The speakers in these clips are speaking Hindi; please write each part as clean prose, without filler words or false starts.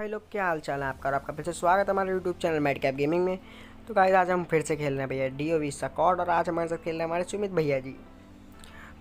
लोग, क्या हाल चाल है आपका। और आपका फिर से स्वागत है हमारे YouTube channel mad cap gaming में। तो गाइस आज हम फिर से खेल रहे हैं भैया DOV स्क्वाड, और आज हमारे साथ खेल रहे हैं हमारे सुमित भैया जी।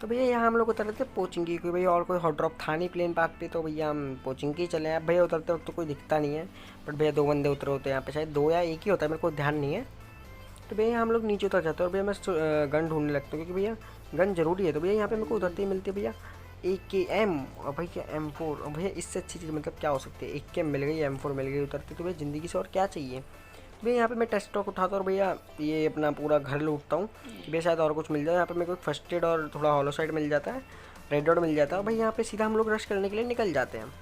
तो भैया यहाँ हम लोग उतर रहे थे पोचिंग की, क्योंकि भैया और कोई हॉट ड्रॉप था नहीं प्लेन पाथ पे, तो भैया हम पोचिंग की चले। अब भैया उतरते वक्त तो कोई दिखता नहीं है, बट भैया दो बंदे उतरे होते हैं यहाँ पे, शायद दो या एक ही होता है, मेरे को ध्यान नहीं है। तो भैया हम लोग नीचे उतर जाते हैं और भैया मैं गन ढूंढने लगता हूँ, क्योंकि भैया गन जरूरी है। तो भैया यहाँ पे मेरे को उतरते ही मिलती है भैया AKM और भैया M4। और भैया इससे अच्छी चीज़ मतलब क्या हो सकती है। AKM मिल गई, M4 मिल गई उतरते, तो भैया ज़िंदगी से और क्या चाहिए। तो भैया यहाँ पे मैं टेस्ट स्टॉक उठाता हूँ और भैया ये अपना पूरा घर लूटता हूँ कि भैया शायद और कुछ मिल जाए। यहाँ पे मेरे को फर्स्ट एड और थोड़ा हॉलो साइड मिल जाता है, रेड डॉट मिल जाता है। और भाई यहाँ पे सीधा हम लोग रश करने के लिए निकल जाते हैं।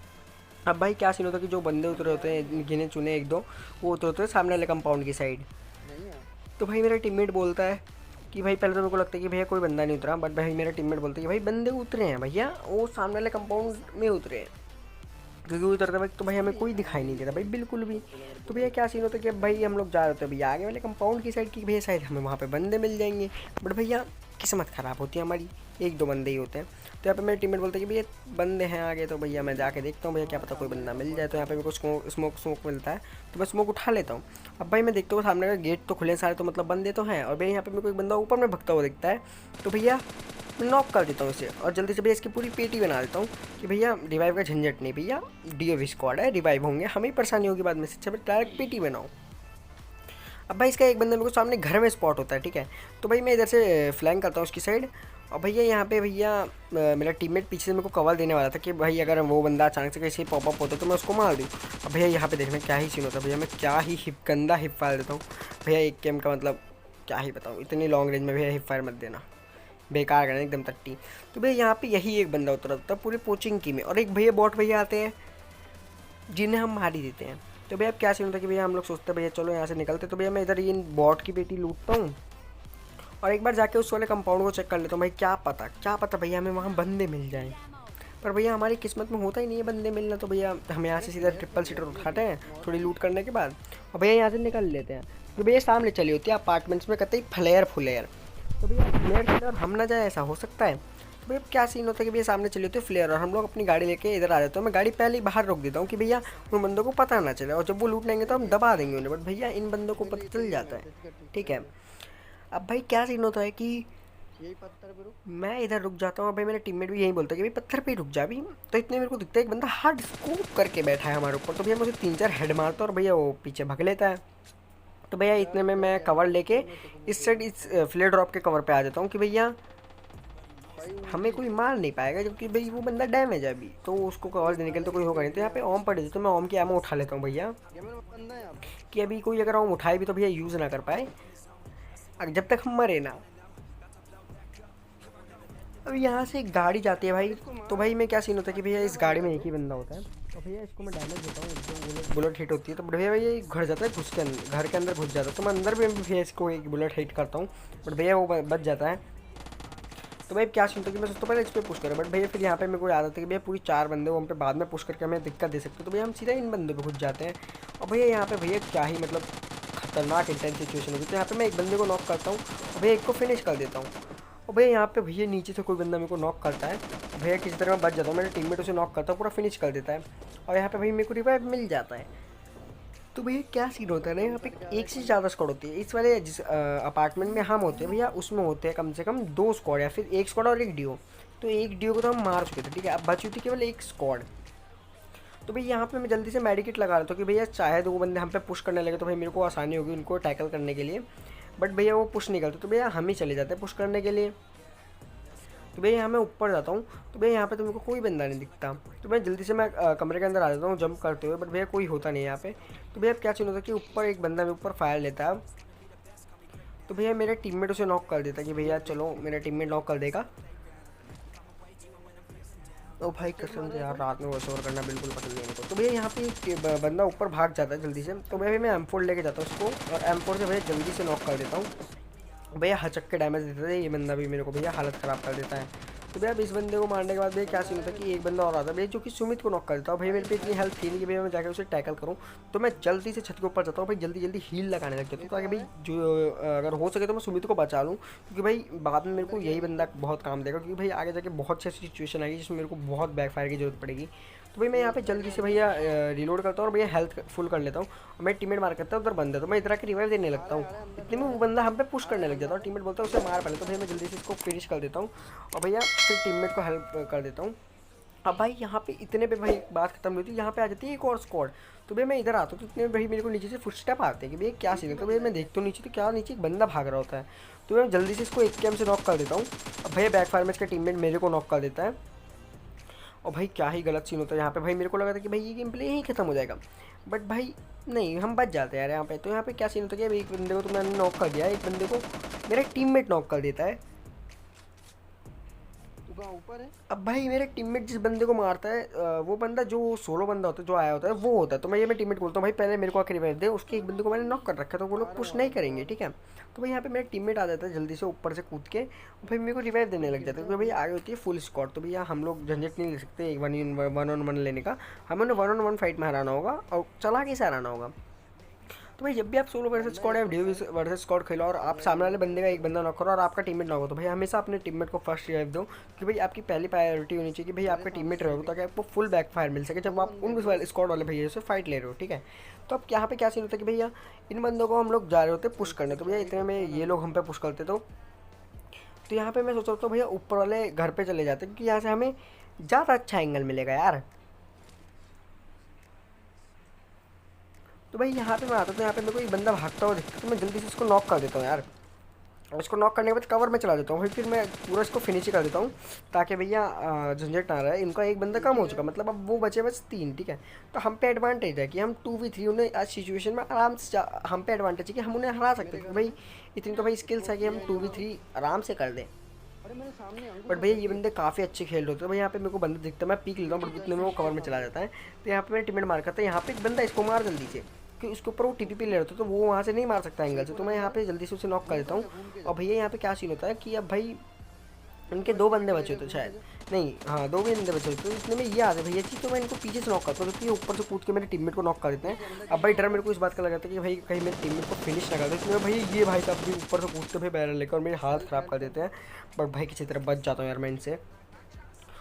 अब भाई क्या सीन होता है कि जो बंदे उतरे होते हैं, गिने चुने एक दो, वो उतरे होते हैं सामने वाले कंपाउंड की साइड। तो भाई मेरा टीममेट बोलता है कि भाई, पहले तो मेरे को लगता है कि भैया कोई बंदा नहीं उतरा, बट भाई मेरा टीममेट बोलता है कि भाई बंदे उतरे हैं भैया, वो सामने वाले कंपाउंड में उतरे हैं। क्योंकि वो उतरते वक्त तो भाई हमें कोई दिखाई नहीं देता भाई बिल्कुल भी। तो भैया क्या सीन होता है कि भाई हम लोग जा रहे थे भैया आगे वाले कंपाउंड की साइड की, भैया शायद हमें वहाँ पे बंदे मिल जाएंगे, बट भैया किस्मत ख़राब होती है हमारी, एक दो बंदे ही होते हैं। तो यहाँ पे मेरे टीममेट बोलते हैं कि भैया बंदे हैं आगे, तो भैया मैं जाके देखता हूँ भैया क्या पता कोई बंदा मिल जाए। तो यहाँ पे मेरे को स्मोक मिलता है, तो मैं स्मोक उठा लेता हूँ। अब भाई मैं देखता हूँ सामने का गेट तो खुले सारे, तो मतलब बंदे तो हैं। और भैया यहाँ पे मेरे को एक बंदा ऊपर में भगता हुआ दिखता है, तो भैया मैं नॉक कर देता हूँ इसे, और जल्दी से भैया इसकी पूरी पेटी बना देता हूँ कि भैया रिवाइव का झंझट नहीं, भैया DOV स्क्वाड है, रिवाइव होंगे, हमें परेशानी होगी बाद में, से अच्छा डायरेक्ट पेटी बनाओ। अब भाई इसका एक बंदा मेरे को सामने घर में स्पॉट होता है, ठीक है। तो भाई मैं इधर से फ्लैंक करता हूँ उसकी साइड। और भैया यहाँ पे भैया मेरा टीममेट पीछे से मेरे को कवर देने वाला था कि भाई अगर वो बंदा अचानक से कैसे पॉपअप होता तो मैं उसको मार दूँ। अब भैया यहाँ पे देखना क्या ही सीन होता है, भैया मैं क्या ही गंदा हिप फायर देता हूँ भैया। एक गेम का मतलब क्या ही बताऊँ, इतनी लॉन्ग रेंज में भैया हिप फायर मत देना, बेकार करना एकदम टट्टी। तो भैया यहाँ पे यही एक बंदा उतरा था पूरी पोचिंग की में, और एक भैया बॉट भैया आते हैं जिन्हें हम मार ही देते हैं। तो भैया अब क्या सीन होता है कि भैया हम लोग सोचते हैं भैया चलो यहाँ से निकलते। तो भैया मैं इधर इन बॉट की बेटी लूटता हूँ और एक बार जाके उस वाले कंपाउंड को चेक कर लेता हूँ, भाई क्या पता भैया हमें वहाँ बंदे मिल जाएँ। पर भैया हमारी किस्मत में होता ही नहीं है बंदे मिलना। तो भैया हम यहाँ से सीधा ट्रिपल सीटर उठाते हैं थोड़ी लूट करने के बाद, और भैया यहाँ से निकल लेते हैं। तो भैया सामने चली होती है अपार्टमेंट्स में कतई फ्लेयर। तो भैया फ्लेयर के अंदर हम ना जाए, ऐसा हो सकता है। तो भैया क्या सीन होता है कि भैया सामने चली होती है फ्लेयर, और हम लोग अपनी गाड़ी लेके इधर आ जाते हैं। मैं गाड़ी पहले ही बाहर रोक देता हूँ कि भैया उन बंदों को पता ना चले, और जब वो लूट लेंगे तो हम दबा देंगे उन्हें, बट भैया इन बंदों को पता चल जाता है, ठीक है। अब भाई क्या सीन होता है कि यही पत्थर पे रुक। मैं इधर रुक जाता हूँ, भाई मेरा टीममेट भी यही बोलता है कि भाई पत्थर पे ही रुक जा अभी। तो इतने मेरे को दिखता है एक बंदा हार्ड स्कोप करके बैठा है हमारे ऊपर, तो भैया मुझे 3-4 हेड मारता है और भैया वो पीछे भग लेता है। तो भैया इतने में मैं कवर लेके इस साइड इस फ्लेयर ड्रॉप के कवर पे आ जाता हूँ कि भैया हमें कोई मार नहीं पाएगा, जबकि भाई वो बंदा डैमेज है अभी, तो उसको कवर देने के लिए तो कोई होगा नहीं। तो यहाँ पे ओम पड़े थे, तो मैं ओम की एमो उठा लेता हूँ भैया, बंदा है यहाँ पे। कि अभी कोई अगर ओम उठाए भी तो भैया यूज़ ना कर पाए जब तक हम मरे ना। अब यहाँ से एक गाड़ी जाती है भाई, तो भाई मैं क्या सीन होता है कि भैया इस गाड़ी में एक ही बंदा होता है। तो भैया इसको मैं डैमेज देता हूँ, जो बुलेट हिट होती है, तो भैया ये घर जाता है घुस के घर के अंदर घुस जाता है। तो मैं अंदर भी भैया इसको एक बुलेट हिट करता हूँ, बट भैया वो बच जाता है। तो भाई क्या सीन होता है कि मैं सोचता पहले इस पर पुश करें, बट भैया फिर यहाँ पे मेरे को याद आता है कि भैया पूरी 4 बंदे वो हम पे बाद में पुश करके हमें दिक्कत दे सकते हैं। तो भैया हम सीधा इन बंदों पे घुस जाते हैं, और भैया यहाँ पे भैया क्या ही मतलब खतरनाक इंटेंस सिचुएशन होगी। तो यहाँ पे मैं एक बंदे को नॉक करता हूँ और भैया एक को फिनिश कर देता हूँ। और भैया यहाँ पे भैया नीचे से कोई बंदा मेरे को नॉक करता है, भैया किसी तरह मैं बच जाता हूँ, मेरे टीममेट उसे नॉक करता है, पूरा फिनिश कर देता है, और यहाँ पे भैया मेरे को रिवाइव मिल जाता है। तो भैया क्या सीन होता है ना, यहाँ पे एक से ज़्यादा स्क्वाड होती है। इस वाले जिस अपार्टमेंट में हम होते हैं भैया, उसमें होते हैं कम से कम 2 स्क्वाड या फिर 1 स्क्वाड और 1 डीओ। तो 1 डीओ को तो हम मार चुके थे, ठीक है। अब बची थी केवल 1 स्क्वाड। तो भैया यहाँ पे मैं जल्दी से मेडिकेट लगा रहा था कि भैया चाहे तो वो बंदे हम पे पुश करने लगे तो भाई मेरे को आसानी होगी उनको टैकल करने के लिए, बट भैया वो पुश नहीं करते, तो भैया हम ही चले जाते हैं पुश करने के लिए। तो भैया यहाँ मैं ऊपर जाता हूँ, तो भैया यहाँ पे तो मेरे को कोई बंदा नहीं दिखता। तो मैं जल्दी से मैं कमरे के अंदर आ जाता हूँ जंप करते हुए, बट भैया कोई होता नहीं है यहाँ पे। तो भैया क्या चीज़ होता है कि ऊपर एक बंदा मेरे ऊपर फायर लेता है, तो भैया मेरे टीममेट उसे नॉक कर देता है कि भैया चलो मेरा टीममेट नॉक कर देगा। ओ भाई कसम से यार रात में वॉइस ओवर करना बिल्कुल पसंद नहीं है मेरे को। तो भैया यहाँ पे एक बंदा ऊपर भाग जाता है जल्दी से, तो भैया मैं M4 लेके जाता हूँ उसको, और M4 से भैया जल्दी से नॉक कर देता हूँ। भैया हचक के डैमेज देता है ये बंदा भी मेरे को, भैया हालत ख़राब कर देता है। तो भैया अब इस बंदे को मारने के बाद भैया क्या सीन होता है कि एक बंदा और आता है भैया जो कि सुमित को नॉक कर देता है। भैया मेरे पे इतनी हेल्थ थी नहीं कि भैया मैं जाकर उसे टैकल करूँ, तो मैं जल्दी से छत के ऊपर जाता हूँ भाई, जल्दी जल्दी हील लगाने लग जाता हूँ ताकि भाई जो अगर हो सके तो मैं सुमित को बचा लूँ, क्योंकि भाई बाद में मेरे को यही बंदा बहुत काम देगा, क्योंकि भाई आगे जाके बहुत सी सिचुएशन आएगी जिसमें मेरे को बहुत बैकफायर की जरूरत पड़ेगी। तो भाई मैं यहाँ पे जल्दी से भैया रिलोड करता हूँ और भैया हेल्थ फुल कर लेता हूँ और मैं टीममेट मार करता हूँ उधर बंदा, तो मैं इधर आके रिवाइव देने लगता हूँ। इतने में वो बंदा हम पे पुश करने लग जाता है और टीममेट बोलता है उसे मार पहले, तो भैया मैं जल्दी से इसको फिनिश कर देता हूँ और भैया फिर टीममेट को हेल्प कर देता हूँ। अब भाई यहाँ पे इतने पे भाई बात खत्म नहीं होती, यहाँ पे आ जाती है एक और स्क्वाड। तो भैया मैं इधर आता हूँ तो इतने में भाई मेरे को नीचे से फुटस्टेप आते हैं कि भैया क्या सीन है। तो भैया मैं देखता हूँ नीचे, तो क्या नीचे एक बंदा भाग रहा होता है। तो मैं जल्दी से इसको एक कैम से नॉक कर देता हूँ। अब भैया बैकफायर में इसका टीममेट मेरे को नॉक कर देता है और भाई क्या ही गलत सीन होता है यहाँ पे। भाई मेरे को लगा था कि भाई ये गेम प्ले यहीं खत्म हो जाएगा, बट भाई नहीं, हम बच जाते हैं यार यहाँ पे। तो यहाँ पे क्या सीन होता है कि एक बंदे को तो मैंने नॉक कर दिया, एक बंदे को मेरा टीममेट नॉक कर देता है। तू कहाँ ऊपर है? अब भाई मेरे टीममेट जिस बंदे को मारता है वो बंदा जो सोलो बंदा होता है, जो आया होता है वो होता है। तो मैं टीममेट बोलता हूँ भाई पहले मेरे को आकर रिवाइव दे, उसके एक बंदे को मैंने नॉक कर रखा है तो वो लोग पुश नहीं करेंगे, ठीक है। तो भाई यहाँ पे मेरा टीममेट आ जाता है जल्दी से ऊपर से कूद के और भाई मेरे को रिवाइव देने लग जाता है, क्योंकि भाई आगे होती है फुल स्क्वाड। तो भैया हम लोग झंझट नहीं ले सकते एक 1-on-1 लेने का, हमें 1-on-1 फाइट में हराना होगा और चला के से हराना होगा। तो भाई जब भी आप सोलो वर्सेस स्क्वाड या डीओ वर्सेस स्क्वाड खेलो और आप सामने वाले बंदे का एक बंदा नॉक करो और आपका टीममेट नॉक हो, तो भाई हमेशा अपने टीममेट को फर्स्ट रिवाइव दो, कि भाई आपकी पहली प्रायोरिटी होनी चाहिए कि भाई आपका टीममेट रहो, ताकि आपको फुल बैक फायर मिल सके जब आप उन स्क्वाड वाले भैया से फाइट ले रहे हो, ठीक है। तो अब यहाँ पे क्या सीन होता है कि भैया इन बंदों को हम लोग जा रहे होते पुश करने, तो भैया इतने में ये लोग हम पे पुश करते। तो यहाँ पे मैं सोच रहा हूँ भैया ऊपर वाले घर पे चले जाते, क्योंकि यहाँ से हमें ज़्यादा अच्छा एंगल मिलेगा यार। तो भाई यहाँ पे मैं आता हूँ, तो यहाँ पे मेरे को एक बंदा भागता हुआ दिखता है, तो मैं जल्दी से इसको नॉक कर देता हूँ यार। और इसको नॉक करने के बाद कवर में चला देता हूँ भाई, फिर मैं पूरा इसको फिनिश ही कर देता हूँ ताकि भैया झंझट ना रहे। इनका एक बंदा कम हो चुका, मतलब अब वो बचे बस 3, ठीक है। तो हम पे एडवांटेज है कि हम 2v3 उन्हें आज सिचुएशन में आराम से हम पे एडवांटेज है कि हम उन्हें हरा सकते हैं, भाई इतनी तो भाई स्किल्स है कि हम 2v3 आराम से कर दें। अरे मेरे सामने अंकुर बट भैया ये बंदे काफ़ी अच्छे खेल रहे होते हैं। भाई यहाँ पे मेरे को बंदा दिखता है, मैं पीक लेता हूँ, बट इतने में वो कवर में चला जाता है। तो यहाँ पे मैं टीममेट मार करता है, यहाँ पे एक बंदा इसको मार जल्दी से, कि उसके ऊपर वो टीपीपी ले रहे होते, तो वो वहाँ से नहीं मार सकता एंगल से। तो मैं यहाँ पे जल्दी से उसे नॉक कर देता हूँ। और भैया यहाँ पे क्या सीन होता है कि अब भाई इनके 2 बंदे बचे होते शायद, नहीं हाँ 2 भी बंदे बचे होते, तो इतने में ये आते भैया जी। तो मैं इनको पीछे से नॉक करता हूँ, क्योंकि ऊपर से कूद के मेरे टीममेट को नॉक कर देते हैं। अब भाई डर मेरे को इस बात का लगा था कि भाई कहीं मेरे टीममेट को फिनिश ना कर दे, इसलिए भाई ये भाई साहब भी ऊपर से कूदते भाई बैरल लेकर और मेरी हालत ख़राब कर देते हैं। बट भाई किसी तरह बच जाता हूँ यार मैं इनसे।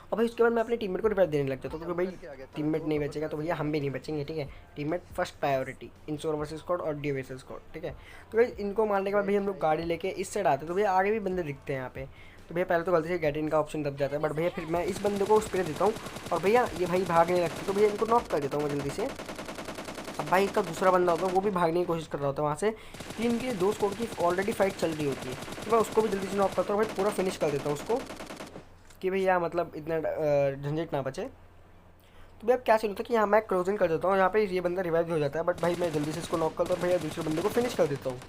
और भाई उसके बाद मैं अपने टीममेट को रिवाइव देने लग जाता हूँ, क्योंकि भाई टीममेट नहीं बचेगा तो भैया हम भी नहीं बचेंगे, ठीक है। टीममेट फर्स्ट प्रायोरिटी इन सोलो वर्सेस स्क्वाड और डीओ वर्सेस स्क्वाड, ठीक है। तो भाई इनको मारने के बाद भाई हम लोग गाड़ी लेके इस साइड आते हैं, तो भैया आगे भी बंदे दिखते हैं यहाँ पे। तो भैया पहले तो गलती से गेट इन का ऑप्शन दब जाता है, बट भैया फिर मैं इस बंदे को स्प्रे देता हूँ और भैया ये भाई भागने लगते हैं, तो भैया इनको नॉक कर देता हूँ मैं जल्दी से। अब भाई इसका दूसरा बंदा होता है वो भी भागने की कोशिश कर रहा होता है वहाँ से, 3 के 2 स्क्वाड की ऑलरेडी फाइट चल रही होती है। तो मैं उसको भी जल्दी से नॉक करता हूँ, भाई पूरा फिनिश कर देता हूँ उसको, कि भैया मतलब इतना झंझट ना बचे। तो भैया अब क्या सीन होता है कि यहाँ मैं क्लोजिंग कर देता हूँ, यहाँ पे ये बंदा रिवाइव हो जाता है, बट भाई मैं जल्दी से इसको नॉक करता हूँ, भैया दूसरे बंदे को फिनिश कर देता हूँ।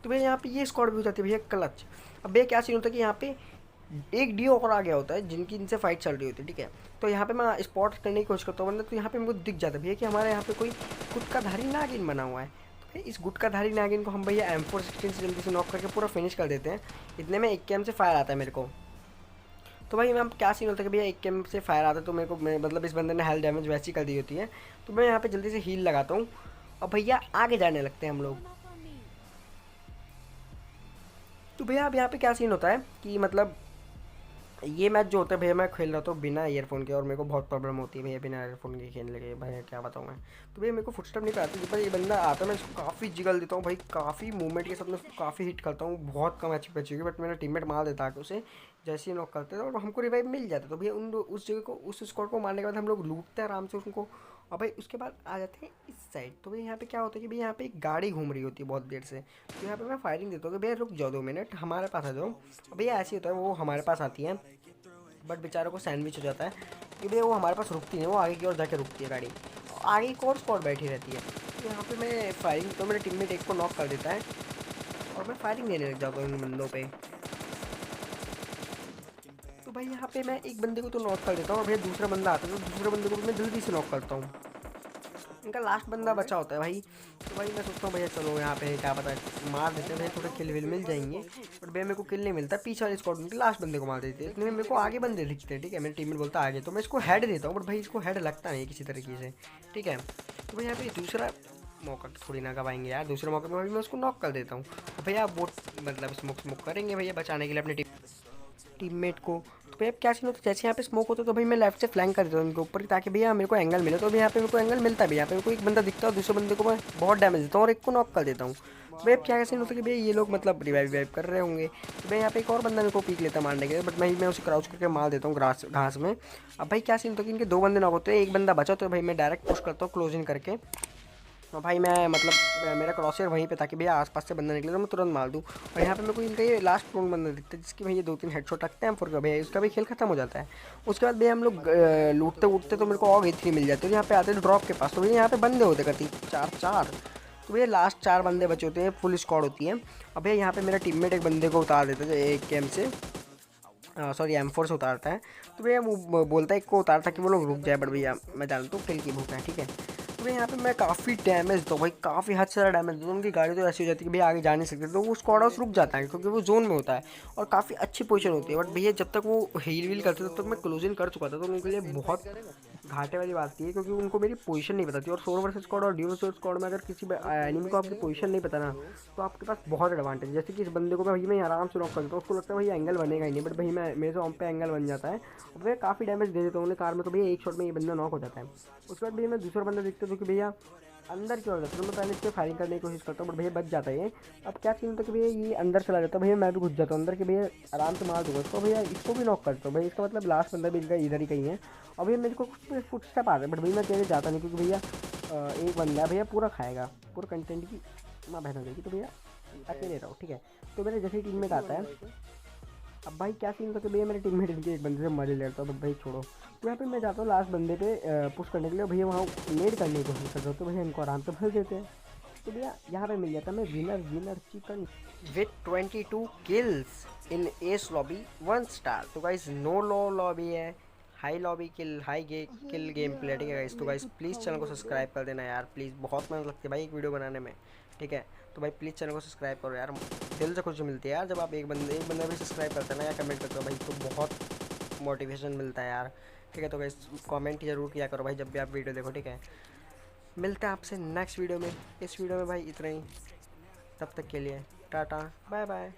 तो भैया यहाँ पे ये स्क्वाड भी हो जाती है भैया क्लच। अब भैया क्या सीन होता है कि यहाँ पे एक डीओ और आ गया होता है जिनकी इनसे फाइट चल रही होती है, ठीक है। तो यहाँ पे मैं स्पॉट करने की कोशिश करता हूँ बंदा, तो यहाँ पे मेरे को दिख जाता है भैया कि हमारे यहाँ पे कोई गुटकाधारी नागिन बना हुआ है। तो भाई इस गुटकाधारी नागिन को हम भैया M416 से जल्दी से नॉक करके पूरा फिनिश कर देते हैं। इतने में एक कैम से फायर आता है मेरे को। तो भाई मैं क्या सीन होता है कि भैया एक कैम से फायर आता है, तो मेरे को मतलब इस बंदे ने हेल्थ डैमेज वैसी कर दी होती है। तो मैं यहाँ पे जल्दी से हील लगाता हूँ और भैया आगे जाने लगते हैं हम लोग। तो भैया अब यहाँ पे क्या सीन होता है कि मतलब ये मैच जो होता है भैया मैं खेल रहा था बिना ईयरफोन के, और मेरे को बहुत प्रॉब्लम होती है भैया बिना ईयरफोन के खेलने के, भैया क्या बताऊँ मैं। तो भैया मेरे को फुटस्टेप नहीं पाती, जब ये बंदा आता है मैं इसको काफ़ी जिगल देता हूँ भाई, काफ़ी मूवमेंट के साथ मैं उसको काफ़ी हिट करता हूँ, बहुत कम एचपी बची हुई, बट मेरा टीममेट मार देता है उसे जैसे ही नॉक करते थे और हमको रिवाइव मिल जाता। तो भैया उस जगह को उस स्क्वाड को मारने के बाद हम लोग लूटते हैं आराम से उनको, और भाई उसके बाद आ जाते हैं इस साइड। तो भैया यहाँ पे क्या होता है कि भैया यहाँ पे एक गाड़ी घूम रही होती है बहुत देर से, तो यहाँ पे मैं फायरिंग देता हूँ कि भैया रुक जाओ 2 मिनट हमारे पास आ जाओ। भैया ऐसे ही होता है, वो हमारे पास आती है बट बेचारों को सैंडविच हो जाता है कि भैया वो हमारे पास रुकती नहीं, वो आगे की ओर जाके रुकती है गाड़ी, आगे एक और स्पॉट बैठी रहती है। तो यहाँ पे मैं फायरिंग तो मेरे टीममेट एक को नॉक कर देता है और मैं फायरिंग देने लग जाता हूँ इन बंदों पे। तो भाई यहाँ पे मैं एक बंदे को तो नॉक कर देता हूँ और भैया दूसरा बंदा आता है, तो दूसरे बंदे को भी मैं जल्दी से नॉक करता हूँ। इनका लास्ट बंदा बचा होता है भाई, तो भाई मैं सोचता हूँ भैया चलो यहाँ पे क्या पता मार देते हैं भैया, थोड़े किल विल मिल जाएंगे, बट भैया मेरे को किल नहीं मिलता। पीछे वाले स्क्वाड में लास्ट बंदे को मार देते हैं, इतने में मेरे को आगे बंदे दिखते हैं, ठीक है। मेरे टीममेट बोलता है आगे, तो मैं इसको हेड देता हूँ, बट भाई इसको हेड लगता नहीं किसी तरीके से, ठीक है। तो भाई यहाँ पे दूसरा मौका थोड़ी ना गवाएंगे यार, दूसरे मौके में मैं उसको नॉक कर देता हूँ। तो भैया वो मतलब स्मोक करेंगे भैया बचाने के लिए अपनी टीममेट को। तो भैया क्या सीन होता है, जैसे यहाँ पे स्मोक होता है तो भाई मैं लेफ्ट से फ्लैंक कर देता हूँ उनके ऊपर, ताकि भैया मेरे को एंगल मिले। तो अभी यहाँ पे मेरे को एंगल मिलता है भी, यहाँ पे मेरे को एक बंदा दिखता है, दूसरे बंदे को मैं बहुत डैमेज देता हूँ और एक को नॉक कर देता हूँ। तो भैया क्या सीन होता है कि भैया ये लोग मतलब रिवाइव कर रहे होंगे, तो भैया यहाँ पे एक और बंदा मेरे को पीक लेता मारने के लिए, बट मैं उसे क्राउच करके मार देता हूँ घास में। अब भाई क्या सीन होता है कि इनके 2 बंदे नॉक होते हैं, एक बंदा बचा, तो भाई मैं डायरेक्ट पुश करता हूँ क्लोजिंग करके। तो भाई मैं मतलब मेरा क्रॉसर वहीं पे, ताकि भैया आसपास से बंदा निकले तो मैं तुरंत मार दूँ। और यहाँ पे मेरे को इनका ये लास्ट प्रोन बंदा दिखता है, जिसकी भैया 2-3 हेडशॉट लगते हैं फुर का, भैया उसका भी खेल खत्म हो जाता है। उसके बाद भैया हम लोग लूटते उठते तो मेरे को और E3 मिल जाती है। यहाँ पे आते हैं ड्रॉप के पास, तो भैया यहाँ पे बंदे होते करती 4-4। तो भैया लास्ट 4 बंदे बचे होते हैं, फुल स्क्वाड होती है। अब भैया यहाँ पे मेरा टीममेट एक बंदे को उतार देता है एक गेम से, सॉरी M4 से उतारता है। तो भैया वो बोलता है एक को उतारता कि वो लोग रुक जाए, बट भैया मैं जानता हूँ किल की भूख है, ठीक है। तो भैया यहाँ पे मैं काफ़ी डैमेज दूँ भाई, काफ़ी हद से ज़्यादा डैमेज दूँ। उनकी गाड़ी तो ऐसी हो जाती है कि भैया आगे जा नहीं सकते, तो वो स्क्वाड हाउस रुक जाता है क्योंकि वो जोन में होता है और काफ़ी अच्छी पोजीशन होती है। बट भैया जब तक वो हील वील करते तब तक मैं क्लोजिंग कर चुका था, तो उनके लिए बहुत घाटे वाली बात थी, क्योंकि उनको मेरी पोजीशन नहीं पता थी। और सोलो वर्सेस स्क्वाड और ड्यू वर्सेस स्क्वाड में अगर किसी एनिमी को आपकी पोजीशन नहीं पता ना, तो आपके पास बहुत एडवांटेज है। जैसे कि इस बंदे को भाई मैं आराम से नॉक कर देता हूँ, उसको लगता है भाई एंगल बनेगा ही नहीं, बट भाई मैं मेरे से ऑन पे एंगल बन जाता है और भैया काफ़ी डैमेज दे देता हूँ उन्हें कार में। तो भैया एक शॉट में ये बंदा नॉक हो जाता है। उसके बाद भैया मैं दूसरा बंदा देखता हूँ कि भैया अंदर की ओर जाता है, तो मैं पहले इस पर फायरिंग करने की कोशिश करता हूँ, बट भैया बच जाता है ये। अब क्या सीन होता है कि भैया ये अंदर चला जाता है, भैया मैं भी घुस जाता हूँ अंदर के, भैया आराम से मार दूंगा इसको, भैया इसको भी नॉक करता हूँ। भैया इसका मतलब लास्ट बंदा भी इनका इधर ही कहीं है। और भैया मेरे को कुछ फुट स्टेप आ रहे हैं, बट भैया मैं तेरे जाता नहीं, क्योंकि भैया एक बंदा है भैया पूरा खाएगा, पूरा कंटेंट की माँ बहन हो जाएगी। तो भैया अकेले रहो, ठीक है। तो मेरे जैसे ही टीममेट आता है, अब भाई क्या सीन था कि भैया मेरे टीममेट इनके एक बंदे से मजे लेता हूँ, बट भाई छोड़ो। तो यहाँ पे मैं जाता हूँ लास्ट बंदे पे पुश करने के लिए, भैया वहाँ नेड करने की कोशिश करता हूँ, तो भैया इनको आराम से भर देते हैं। तो भैया यहाँ पे मिल जाता है मैं winner chicken with 22 kills in S lobby 1 star. तो गाइस नो लॉबी है, हाई लॉबी किल गेम प्ले, ठीक है गाइस। तो गाइस प्लीज़ चैनल को सब्सक्राइब कर देना यार, प्लीज़, बहुत मेहनत लगती है भाई एक वीडियो बनाने में, ठीक है। तो भाई प्लीज़ चैनल को सब्सक्राइब करो यार, दिल से खुशी मिलती है यार जब आप एक बंदा भी सब्सक्राइब करते हैं ना या कमेंट करते हो भाई, तो बहुत मोटिवेशन मिलता है यार, ठीक है। तो गाइस कमेंट ज़रूर किया करो भाई जब भी आप वीडियो देखो, ठीक है। मिलते हैं आपसे नेक्स्ट वीडियो में। इस वीडियो में भाई इतना ही, तब तक के लिए टाटा बाय बाय।